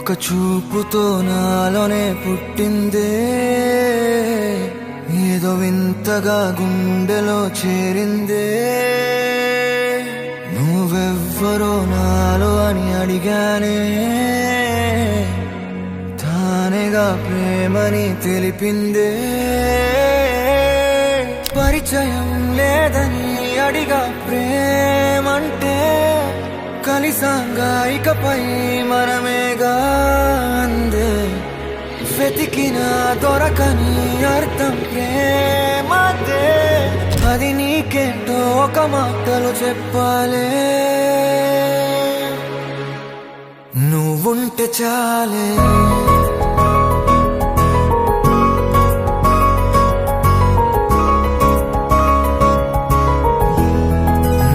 ఒక చూపుతో నాలోనే పుట్టిందే, ఏదో వింతగా గుండెలో చేరిందే. నువ్వెవ్వరో నాలో అని అడిగానే, తానేగా ప్రేమని తెలిపిందే. పరిచయం లేదని అడిగా ప్రేమంటే, కలిసాంగా ఇకపై మనమేగా అందే. వెతికిన దొరకని అర్థం ప్రేమదే, అది నీకేంటో ఒక మాటలు చెప్పాలే. నువ్వుంటే చాలే,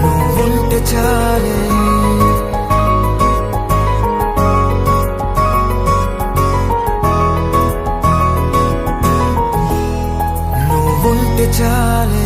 నువ్వుంటే చాలే, నువ్వుంటే చాలే.